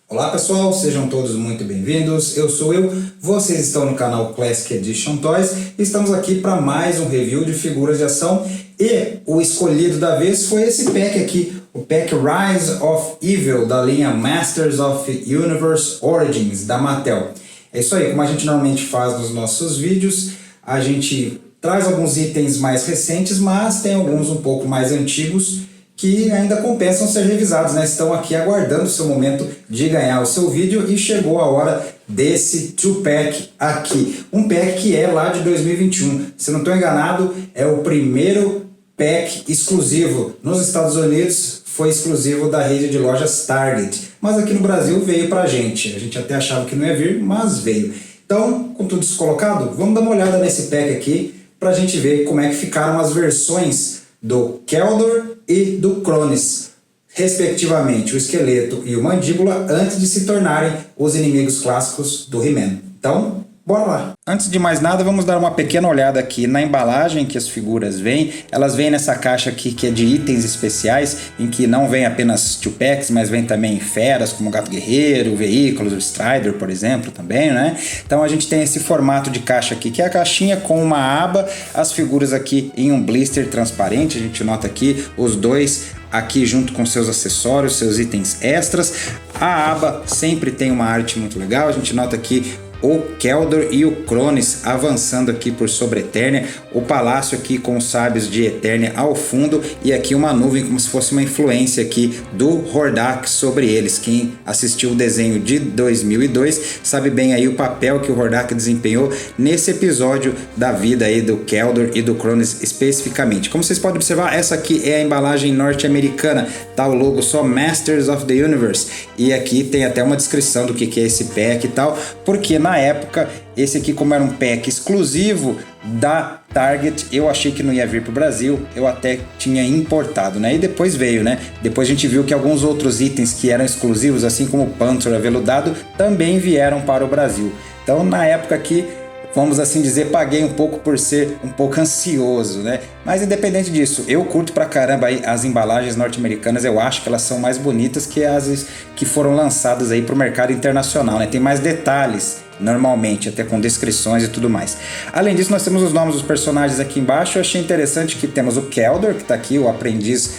Olá pessoal, sejam todos muito bem-vindos, eu sou vocês estão no canal Classic Edition Toys e estamos aqui para mais um review de figuras de ação e o escolhido da vez foi esse pack aqui, o pack Rise of Evil da linha Masters of Universe Origins da Mattel. É isso aí, como a gente normalmente faz nos nossos vídeos, a gente traz alguns itens mais recentes, mas tem alguns um pouco mais antigos que ainda compensam ser revisados, né? Estão aqui aguardando o seu momento de ganhar o seu vídeo e chegou a hora desse 2-pack aqui. Um pack que é lá de 2021. Se não estou enganado, é o primeiro pack exclusivo. Nos Estados Unidos foi exclusivo da rede de lojas Target, mas aqui no Brasil veio pra gente. A gente até achava que não ia vir, mas veio. Então, com tudo isso colocado, vamos dar uma olhada nesse pack aqui pra gente ver como é que ficaram as versões do Keldor e do Kronis, respectivamente o esqueleto e o mandíbula, antes de se tornarem os inimigos clássicos do He-Man. Então, bora lá! Antes de mais nada, vamos dar uma pequena olhada aqui na embalagem que as figuras vêm. Elas vêm nessa caixa aqui que é de itens especiais, em que não vem apenas 2-packs, mas vem também feras como o Gato Guerreiro, veículos, o Strider, por exemplo, também, né? Então a gente tem esse formato de caixa aqui, que é a caixinha com uma aba, as figuras aqui em um blister transparente. A gente nota aqui os dois aqui junto com seus acessórios, seus itens extras. A aba sempre tem uma arte muito legal, a gente nota aqui o Keldor e o Kronis avançando aqui por sobre Eternia, o palácio aqui com os sábios de Eternia ao fundo e aqui uma nuvem como se fosse uma influência aqui do Hordak sobre eles. Quem assistiu o desenho de 2002 sabe bem aí o papel que o Hordak desempenhou nesse episódio da vida aí do Keldor e do Kronis especificamente. Como vocês podem observar, essa aqui é a embalagem norte-americana, tá o logo só Masters of the Universe e aqui tem até uma descrição do que é esse pack e tal, porque na época, esse aqui como era um pack exclusivo da Target, eu achei que não ia vir para o Brasil, eu até tinha importado, né? E depois veio, né? Depois a gente viu que alguns outros itens que eram exclusivos, assim como o Panther aveludado, também vieram para o Brasil. Então, na época aqui, vamos assim dizer, paguei um pouco por ser um pouco ansioso, né? Mas independente disso, eu curto pra caramba aí as embalagens norte-americanas, eu acho que elas são mais bonitas que as que foram lançadas aí pro mercado internacional, né? Tem mais detalhes, normalmente, até com descrições e tudo mais. Além disso, nós temos os nomes dos personagens aqui embaixo. Eu achei interessante que temos o Keldor, que tá aqui, o aprendiz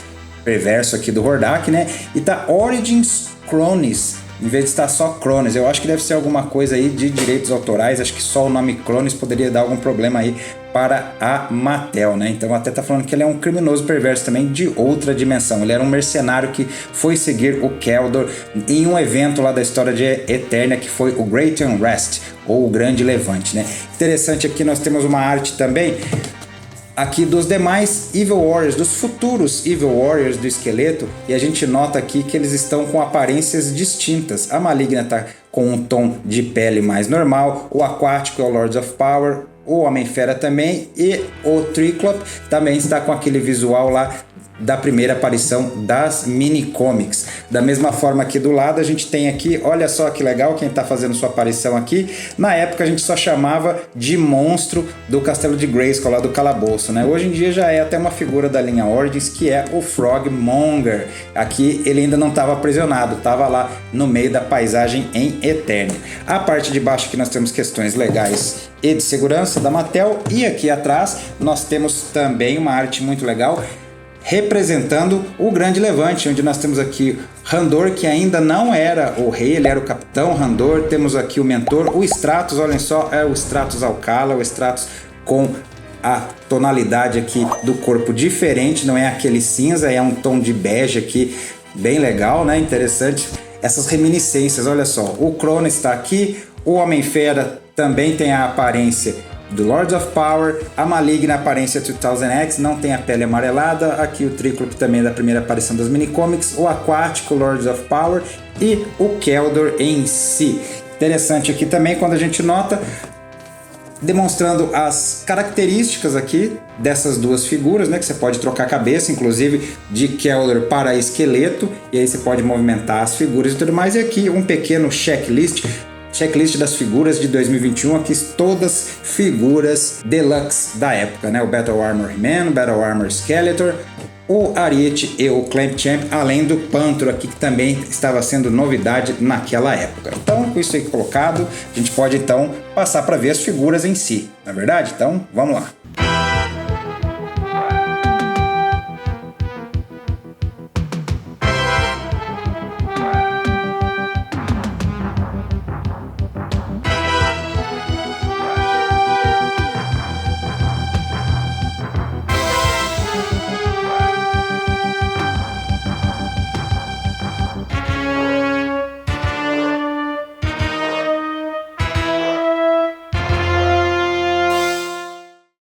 perverso aqui do Hordak, né? E tá Origins Kronis, em vez de estar só Kronis. Eu acho que deve ser alguma coisa aí de direitos autorais, acho que só o nome Kronis poderia dar algum problema aí para a Mattel, né? Então até tá falando que ele é um criminoso perverso também de outra dimensão. Ele era um mercenário que foi seguir o Keldor em um evento lá da história de Eternia, que foi o Great Unrest, ou o Grande Levante, né? Interessante aqui nós temos uma arte também aqui dos demais Evil Warriors, dos futuros Evil Warriors do esqueleto, e a gente nota aqui que eles estão com aparências distintas. A Maligna está com um tom de pele mais normal, o Aquático é o Lords of Power, o Homem-Fera também, e o Triclop também está com aquele visual lá da primeira aparição das mini comics. Da mesma forma aqui do lado a gente tem aqui, olha só que legal quem está fazendo sua aparição aqui. Na época a gente só chamava de monstro do Castelo de Grayskull, lá do calabouço, né? Hoje em dia já é até uma figura da linha Origins, que é o Frogmonger. Aqui ele ainda não estava aprisionado, estava lá no meio da paisagem em Eternia. A parte de baixo aqui nós temos questões legais e de segurança da Mattel, e aqui atrás nós temos também uma arte muito legal representando o Grande Levante, onde nós temos aqui Randor, que ainda não era o rei, ele era o Capitão Randor. Temos aqui o mentor, o Stratos, olhem só, é o Stratos Alcala, o Stratos com a tonalidade aqui do corpo diferente, não é aquele cinza, é um tom de bege aqui, bem legal, né? Interessante essas reminiscências, olha só. O Kronis está aqui, o Homem-Fera também tem a aparência do Lords of Power, a Maligna aparência 2000X, não tem a pele amarelada, aqui o Triclop também é da primeira aparição das minicomics, o Aquático, Lords of Power e o Keldor em si. Interessante aqui também quando a gente nota, demonstrando as características aqui dessas duas figuras, né, que você pode trocar a cabeça, inclusive de Keldor para esqueleto, e aí você pode movimentar as figuras e tudo mais, e aqui um pequeno checklist das figuras de 2021, aqui todas figuras deluxe da época, né? O Battle Armor He-Man, Battle Armor Skeletor, o ariete e o clamp champ, além do pantro aqui, que também estava sendo novidade naquela época. Então, com isso aí colocado, a gente pode então passar para ver as figuras em si, não é verdade? Então, vamos lá.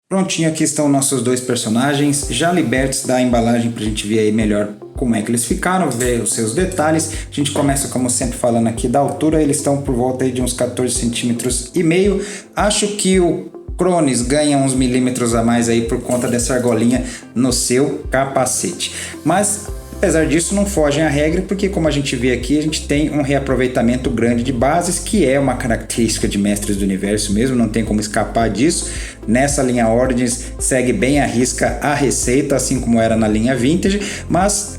Prontinho, aqui estão nossos dois personagens, já libertos da embalagem para a gente ver aí melhor como é que eles ficaram, ver os seus detalhes. A gente começa, como sempre, falando aqui da altura, eles estão por volta aí de uns 14 centímetros e meio. Acho que o Cronis ganha uns milímetros a mais aí por conta dessa argolinha no seu capacete. Mas apesar disso, não fogem à regra, porque como a gente vê aqui, a gente tem um reaproveitamento grande de bases, que é uma característica de Mestres do Universo mesmo, não tem como escapar disso. Nessa linha Origins segue bem à risca a receita, assim como era na linha Vintage, mas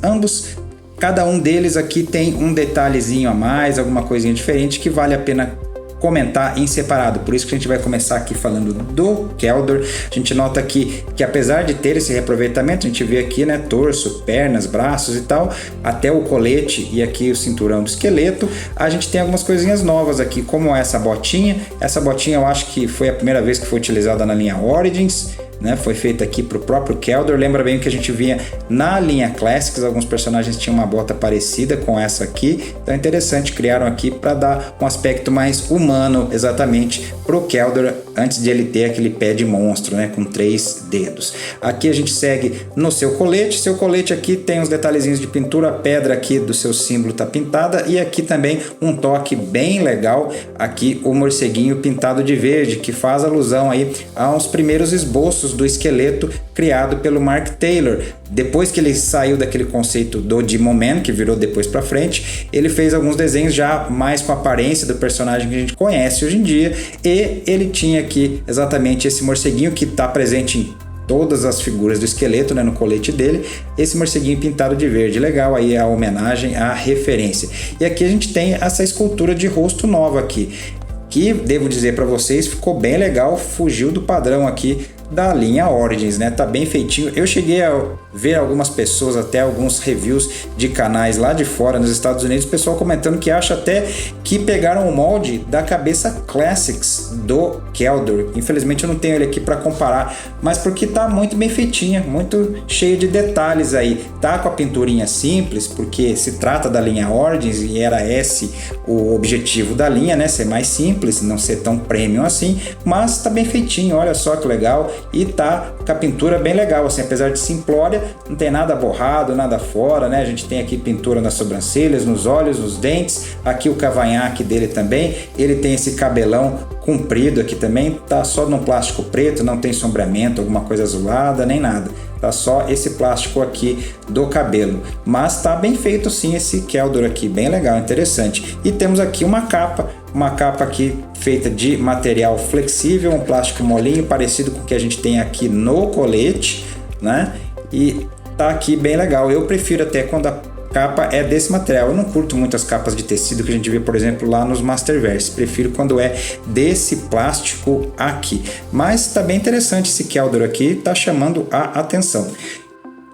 cada um deles aqui tem um detalhezinho a mais, alguma coisinha diferente que vale a pena comentar em separado. Por isso que a gente vai começar aqui falando do Keldor. A gente nota aqui que apesar de ter esse reaproveitamento, a gente vê aqui, né, torso, pernas, braços e tal, até o colete e aqui o cinturão do esqueleto, a gente tem algumas coisinhas novas aqui, como essa botinha. Essa botinha eu acho que foi a primeira vez que foi utilizada na linha Origins, né? Foi feita aqui para o próprio Keldor. Lembra bem que a gente via na linha Classics, alguns personagens tinham uma bota parecida com essa aqui, então é interessante, criaram aqui para dar um aspecto mais humano exatamente para o Keldor, antes de ele ter aquele pé de monstro, né, com 3 dedos. Aqui a gente segue no seu colete aqui tem uns detalhezinhos de pintura, a pedra aqui do seu símbolo está pintada, e aqui também um toque bem legal, aqui o morceguinho pintado de verde, que faz alusão aí aos primeiros esboços do esqueleto criado pelo Mark Taylor. Depois que ele saiu daquele conceito do Demon Man, que virou depois para frente, ele fez alguns desenhos já mais com a aparência do personagem que a gente conhece hoje em dia, e ele tinha aqui exatamente esse morceguinho que está presente em todas as figuras do esqueleto, né, no colete dele, esse morceguinho pintado de verde. Legal aí a homenagem, a referência. E aqui a gente tem essa escultura de rosto nova aqui, que devo dizer para vocês, ficou bem legal, fugiu do padrão aqui da linha Origins, né? Tá bem feitinho. Eu cheguei a ver algumas pessoas, até alguns reviews de canais lá de fora, nos Estados Unidos, pessoal comentando que acha até que pegaram o molde da cabeça Classics do Keldor. Infelizmente eu não tenho ele aqui para comparar, mas porque tá muito bem feitinha, muito cheio de detalhes aí. Tá com a pinturinha simples, porque se trata da linha Origins e era esse o objetivo da linha, né? Ser mais simples, não ser tão premium assim, mas tá bem feitinho, olha só que legal. E tá com a pintura bem legal, assim, apesar de simplória, não tem nada borrado, nada fora, né? A gente tem aqui pintura nas sobrancelhas, nos olhos, nos dentes, aqui o cavanhaque dele também, ele tem esse cabelão comprido aqui também, tá só no plástico preto, não tem sombreamento, alguma coisa azulada, nem nada. Tá só esse plástico aqui do cabelo, mas tá bem feito sim esse Keldor aqui, bem legal, interessante. E temos aqui uma capa aqui feita de material flexível, um plástico molinho, parecido com o que a gente tem aqui no colete, né? E tá aqui bem legal. Eu prefiro até quando a capa é desse material. Eu não curto muito as capas de tecido que a gente vê, por exemplo, lá nos Masterverse. Prefiro quando é desse plástico aqui. Mas tá bem interessante esse Keldor aqui, tá chamando a atenção.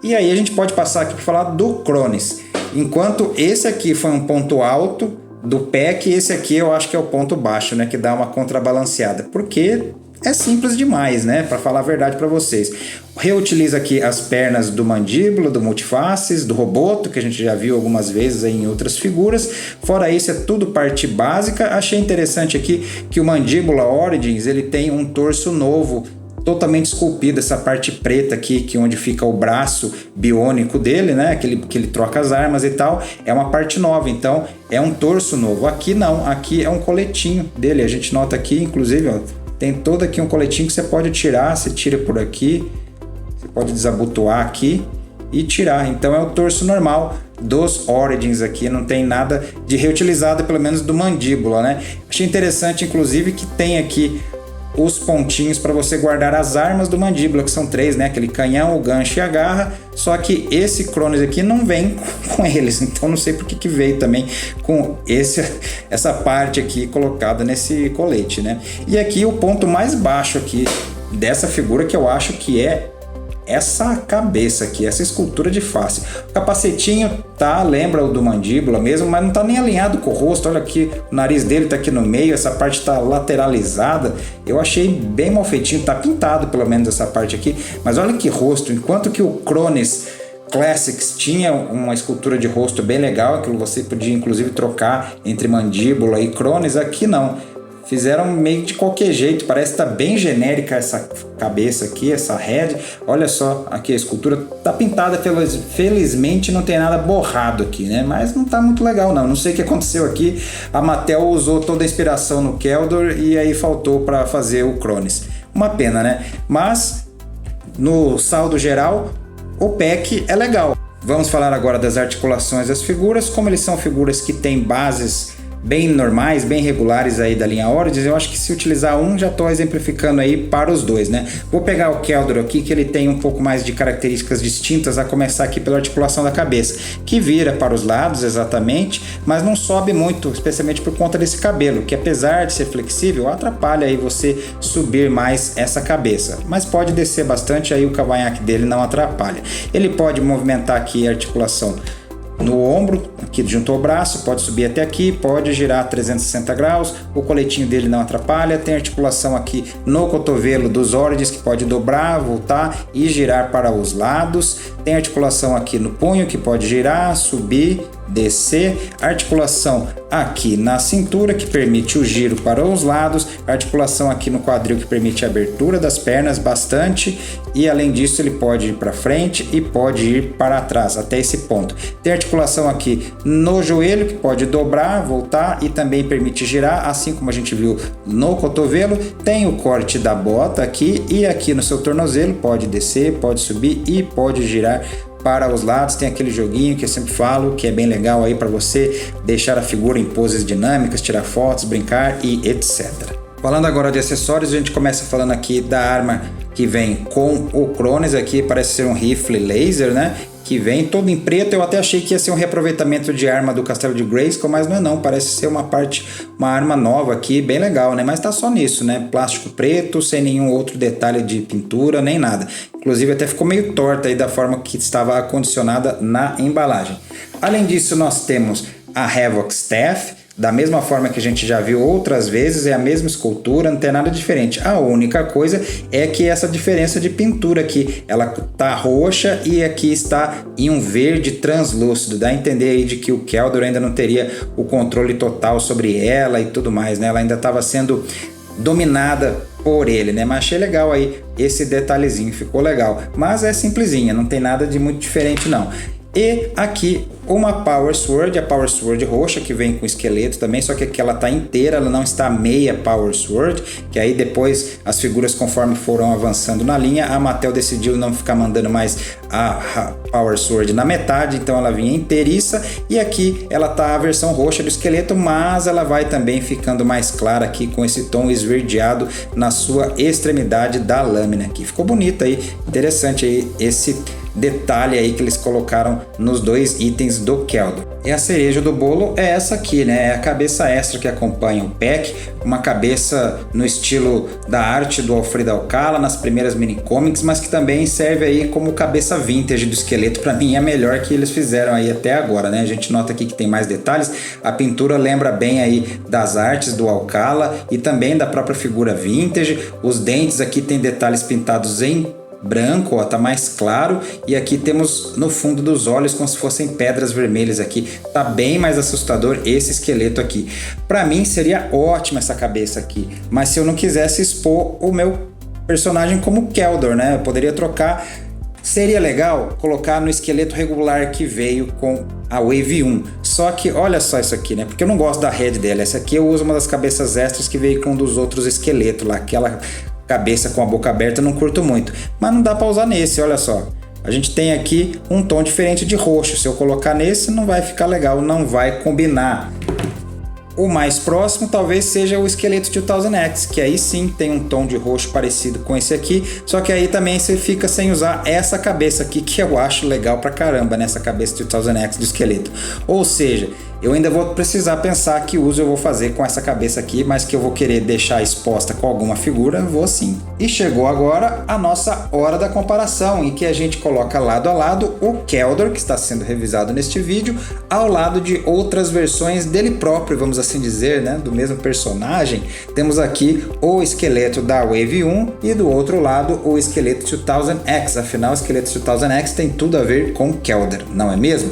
E aí a gente pode passar aqui para falar do Cronis. Enquanto esse aqui foi um ponto alto do pack, esse aqui eu acho que é o ponto baixo, né, que dá uma contrabalanceada, porque é simples demais, né, para falar a verdade para vocês. Reutiliza aqui as pernas do mandíbula, do multifaces, do roboto, que a gente já viu algumas vezes aí em outras figuras. Fora isso, é tudo parte básica. Achei interessante aqui que o mandíbula Origins, ele tem um torso novo, totalmente esculpido, essa parte preta aqui, que onde fica o braço biônico dele, né, que ele troca as armas e tal, é uma parte nova, então é um torso novo. Aqui não, aqui é um coletinho dele, a gente nota aqui, inclusive, ó, tem todo aqui um coletinho que você pode tirar, você tira por aqui, você pode desabotoar aqui e tirar, então é o torso normal dos Origins aqui, não tem nada de reutilizado, pelo menos do mandíbula, né. Achei interessante, inclusive, que tem aqui os pontinhos para você guardar as armas do Mandíbula, que são 3, né? Aquele canhão, o gancho e a garra. Só que esse Cronos aqui não vem com eles, então não sei por que veio também com essa parte aqui colocada nesse colete, né? E aqui o ponto mais baixo aqui dessa figura, que eu acho que é essa cabeça aqui, essa escultura de face. O capacetinho lembra o do Mandíbula mesmo, mas não tá nem alinhado com o rosto. Olha aqui, o nariz dele tá aqui no meio, essa parte tá lateralizada. Eu achei bem mal feitinho, tá pintado pelo menos essa parte aqui, mas olha que rosto. Enquanto que o Cronis Classics tinha uma escultura de rosto bem legal, aquilo você podia inclusive trocar entre Mandíbula e Cronis, aqui não. Fizeram meio de qualquer jeito, parece que tá bem genérica essa cabeça aqui, essa head. Olha só, aqui a escultura tá pintada, felizmente não tem nada borrado aqui, né? Mas não tá muito legal não sei o que aconteceu aqui. A Mattel usou toda a inspiração no Keldor e aí faltou para fazer o Cronis. Uma pena, né? Mas no saldo geral, o pack é legal. Vamos falar agora das articulações das figuras. Como eles são figuras que têm bases bem normais, bem regulares aí da linha Origins, eu acho que se utilizar um, já estou exemplificando aí para os dois, né? Vou pegar o Keldor aqui, que ele tem um pouco mais de características distintas, a começar aqui pela articulação da cabeça, que vira para os lados exatamente, mas não sobe muito, especialmente por conta desse cabelo, que apesar de ser flexível, atrapalha aí você subir mais essa cabeça, mas pode descer bastante, aí o cavanhaque dele não atrapalha. Ele pode movimentar aqui a articulação no ombro, aqui junto ao braço, pode subir até aqui, pode girar 360 graus, o coletinho dele não atrapalha, tem articulação aqui no cotovelo dos Origins, que pode dobrar, voltar e girar para os lados, tem articulação aqui no punho, que pode girar, subir, descer, articulação aqui na cintura, que permite o giro para os lados, articulação aqui no quadril, que permite a abertura das pernas bastante, e além disso ele pode ir para frente e pode ir para trás, até esse ponto. Tem articulação aqui no joelho, que pode dobrar, voltar e também permite girar, assim como a gente viu no cotovelo. Tem o corte da bota aqui e aqui no seu tornozelo, pode descer, pode subir e pode girar para os lados. Tem aquele joguinho que eu sempre falo, que é bem legal aí para você deixar a figura em poses dinâmicas, tirar fotos, brincar e etc. Falando agora de acessórios, a gente começa falando aqui da arma que vem com o Cronis aqui, parece ser um rifle laser, né? Que vem todo em preto. Eu até achei que ia ser um reaproveitamento de arma do Castelo de Grayskull, mas não é não, parece ser uma arma nova aqui, bem legal, né? Mas tá só nisso, né? Plástico preto, sem nenhum outro detalhe de pintura, nem nada. Inclusive até ficou meio torta aí da forma que estava acondicionada na embalagem. Além disso, nós temos a Havoc Staff, da mesma forma que a gente já viu outras vezes, é a mesma escultura, não tem nada diferente. A única coisa é que essa diferença de pintura aqui, ela tá roxa e aqui está em um verde translúcido. Dá a entender aí de que o Keldor ainda não teria o controle total sobre ela e tudo mais, né? Ela ainda estava sendo dominada por ele, né? Mas achei legal aí esse detalhezinho, ficou legal. Mas é simplesinha, não tem nada de muito diferente não. E aqui uma Power Sword, a Power Sword roxa, que vem com esqueleto também, só que aqui ela tá inteira, ela não está meia Power Sword, que aí depois as figuras, conforme foram avançando na linha, a Mattel decidiu não ficar mandando mais a Power Sword na metade, então ela vinha inteiriça, e aqui ela tá a versão roxa do esqueleto, mas ela vai também ficando mais clara aqui com esse tom esverdeado na sua extremidade da lâmina aqui. Ficou bonito aí, interessante aí esse detalhe aí que eles colocaram nos dois itens do Keldor. E a cereja do bolo é essa aqui, né? É a cabeça extra que acompanha o pack, uma cabeça no estilo da arte do Alfredo Alcala nas primeiras mini comics, mas que também serve aí como cabeça vintage do esqueleto. Para mim é a melhor que eles fizeram aí até agora, né? A gente nota aqui que tem mais detalhes, a pintura lembra bem aí das artes do Alcala e também da própria figura vintage. Os dentes aqui tem detalhes pintados em branco, ó, tá mais claro, e aqui temos no fundo dos olhos como se fossem pedras vermelhas aqui, tá bem mais assustador esse esqueleto aqui. Para mim seria ótima essa cabeça aqui, mas se eu não quisesse expor o meu personagem como Keldor, né, eu poderia trocar. Seria legal colocar no esqueleto regular que veio com a Wave 1, só que olha só isso aqui, né, porque eu não gosto da head dela. Essa aqui eu uso uma das cabeças extras que veio com um dos outros esqueletos lá, aquela cabeça com a boca aberta, não curto muito, mas não dá para usar nesse. Olha só, a gente tem aqui um tom diferente de roxo, se eu colocar nesse não vai ficar legal, não vai combinar. o mais próximo talvez seja o esqueleto 2000X, que aí sim tem um tom de roxo parecido com esse aqui, só que aí também você fica sem usar essa cabeça aqui, que eu acho legal pra caramba, nessa cabeça 2000X do esqueleto. Ou seja, eu ainda vou precisar pensar que uso eu vou fazer com essa cabeça aqui, mas que eu vou querer deixar exposta com alguma figura, vou sim. E chegou agora a nossa hora da comparação, em que a gente coloca lado a lado o Keldor, que está sendo revisado neste vídeo, ao lado de outras versões dele próprio, vamos assim dizer, né, do mesmo personagem. Temos aqui o esqueleto da Wave 1 e do outro lado o esqueleto 2000X, afinal o esqueleto 2000X tem tudo a ver com Keldor, não é mesmo?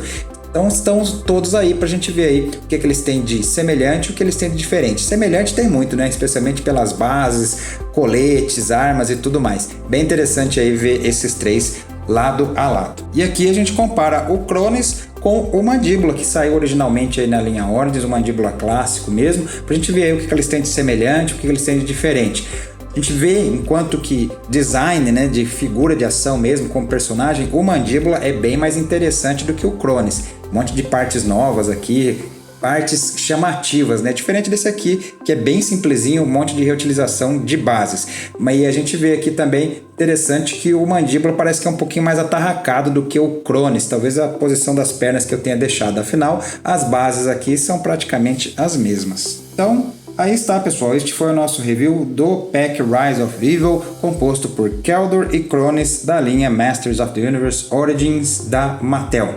Então estão todos aí pra gente ver aí o que eles têm de semelhante e o que eles têm de diferente. Semelhante tem muito, né? Especialmente pelas bases, coletes, armas e tudo mais. Bem interessante aí ver esses três lado a lado. E aqui a gente compara o Crones com o Mandíbula, que saiu originalmente aí na linha Origins, o Mandíbula clássico mesmo, pra gente ver aí o que eles têm de semelhante, o que eles têm de diferente. A gente vê, enquanto que design, né, de figura de ação mesmo, como personagem, o Mandíbula é bem mais interessante do que o Crones. Um monte de partes novas aqui, partes chamativas, né? Diferente desse aqui, que é bem simplesinho, um monte de reutilização de bases. Mas a gente vê aqui também, interessante, que o Mandíbula parece que é um pouquinho mais atarracado do que o Crones, talvez a posição das pernas que eu tenha deixado. Afinal, as bases aqui são praticamente as mesmas. Então, aí está, pessoal, este foi o nosso review do pack Rise of Evil, composto por Keldor e Crones da linha Masters of the Universe Origins da Mattel.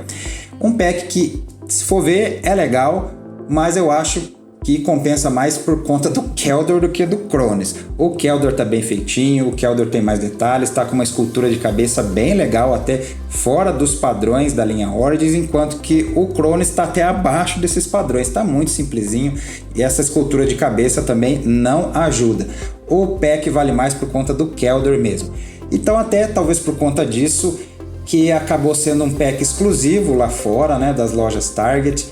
Um pack que, se for ver, é legal, mas eu acho que compensa mais por conta do Keldor do que do Crones. O Keldor tá bem feitinho, o Keldor tem mais detalhes, tá com uma escultura de cabeça bem legal, até fora dos padrões da linha Origins, enquanto que o Crones tá até abaixo desses padrões, tá muito simplesinho e essa escultura de cabeça também não ajuda. O pack vale mais por conta do Keldor mesmo. Então até talvez por conta disso que acabou sendo um pack exclusivo lá fora, né, das lojas Target,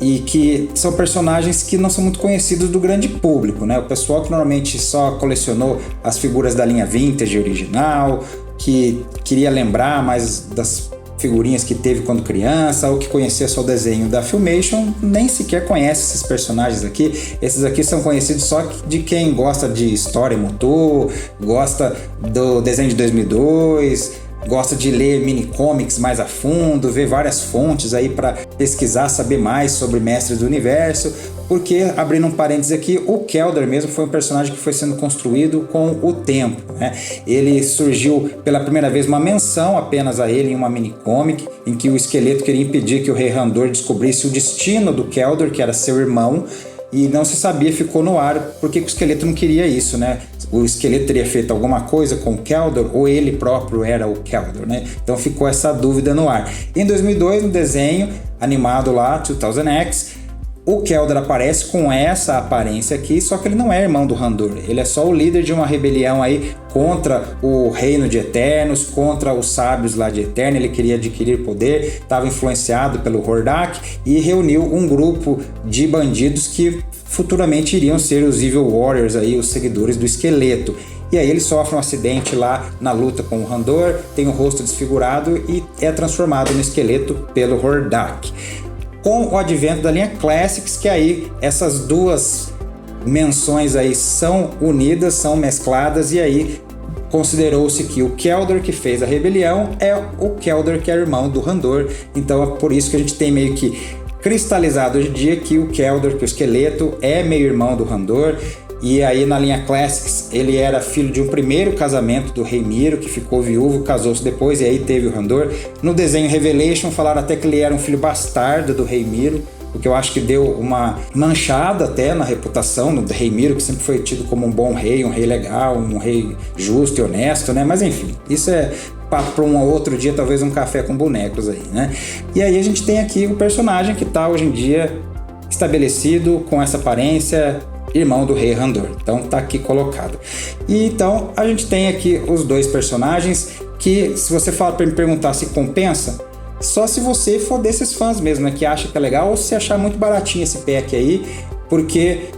e que são personagens que não são muito conhecidos do grande público, né? O pessoal que normalmente só colecionou as figuras da linha Vintage original, que queria lembrar mais das figurinhas que teve quando criança, ou que conhecia só o desenho da Filmation, nem sequer conhece esses personagens aqui. Esses aqui são conhecidos só de quem gosta de história e motor, gosta do desenho de 2002, gosta de ler mini comics mais a fundo, ver várias fontes aí para pesquisar, saber mais sobre Mestres do Universo, porque, abrindo um parênteses aqui, o Keldor mesmo foi um personagem que foi sendo construído com o tempo, né? Ele surgiu pela primeira vez uma menção apenas a ele em uma mini comic, em que o esqueleto queria impedir que o Rei Randor descobrisse o destino do Keldor, que era seu irmão, e não se sabia, ficou no ar, porque o esqueleto não queria isso, né? O esqueleto teria feito alguma coisa com o Keldor ou ele próprio era o Keldor, né? Então ficou essa dúvida no ar. Em 2002, no desenho animado lá, 2000X, o Keldor aparece com essa aparência aqui, só que ele não é irmão do Randor, ele é só o líder de uma rebelião aí contra o reino de Eternos, contra os sábios lá de Eterno. Ele queria adquirir poder, estava influenciado pelo Hordak e reuniu um grupo de bandidos que futuramente iriam ser os Evil Warriors, aí, os seguidores do esqueleto. E aí ele sofre um acidente lá na luta com o Randor, tem o rosto desfigurado e é transformado no esqueleto pelo Hordak. Com o advento da linha Classics, que aí essas duas menções aí são unidas, são mescladas, e aí considerou-se que o Keldor que fez a rebelião é o Keldor que é irmão do Randor. Então é por isso que a gente tem meio que cristalizado hoje em dia que o Keldor, que o esqueleto, é meio irmão do Randor. E aí na linha Classics ele era filho de um primeiro casamento do Rei Miro, que ficou viúvo, casou-se depois e aí teve o Randor. No desenho Revelation falaram até que ele era um filho bastardo do Rei Miro, o que eu acho que deu uma manchada até na reputação do Rei Miro, que sempre foi tido como um bom rei, um rei legal, um rei justo e honesto, né? Mas enfim, isso é para um outro dia, talvez um café com bonecos aí, né? E aí a gente tem aqui o personagem que está hoje em dia estabelecido com essa aparência, irmão do Rei Randor. Então tá aqui colocado. E então a gente tem aqui os dois personagens que, se você fala para me perguntar se compensa, só se você for desses fãs mesmo, né, que acha que é legal, ou se achar muito baratinho esse pack aí, porque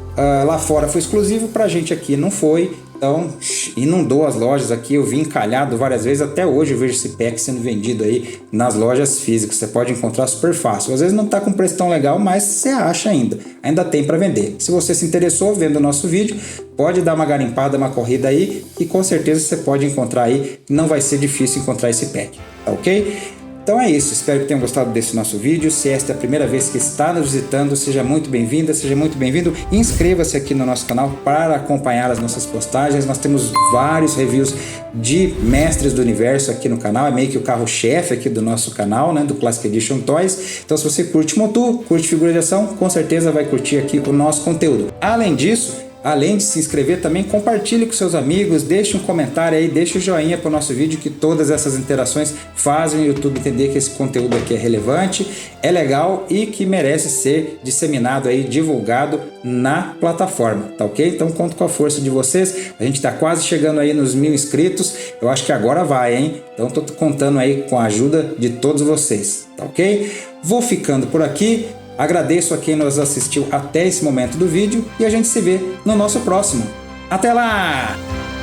lá fora foi exclusivo, pra gente aqui não foi, Então, inundou as lojas aqui, eu vi encalhado várias vezes, até hoje eu vejo esse pack sendo vendido aí nas lojas físicas, você pode encontrar super fácil. Às vezes não está com preço tão legal, mas você acha ainda tem para vender. Se você se interessou vendo o nosso vídeo, pode dar uma garimpada, uma corrida aí, e com certeza você pode encontrar aí, não vai ser difícil encontrar esse pack, tá ok? Então é isso, espero que tenham gostado desse nosso vídeo. Se esta é a primeira vez que está nos visitando, seja muito bem-vinda, seja muito bem-vindo. Inscreva-se aqui no nosso canal para acompanhar as nossas postagens. Nós temos vários reviews de mestres do universo aqui no canal. É meio que o carro-chefe aqui do nosso canal, né, do Classic Edition Toys. Então se você curte Motu, curte figura de ação, com certeza vai curtir aqui o nosso conteúdo. Além disso, além de se inscrever, também compartilhe com seus amigos, deixe um comentário aí, deixe o joinha para o nosso vídeo, que todas essas interações fazem o YouTube entender que esse conteúdo aqui é relevante, é legal e que merece ser disseminado aí, divulgado na plataforma, tá ok? Então conto com a força de vocês, a gente está quase chegando aí nos 1000 inscritos, eu acho que agora vai, hein? Então tô contando aí com a ajuda de todos vocês, tá ok? Vou ficando por aqui. Agradeço a quem nos assistiu até esse momento do vídeo e a gente se vê no nosso próximo. Até lá!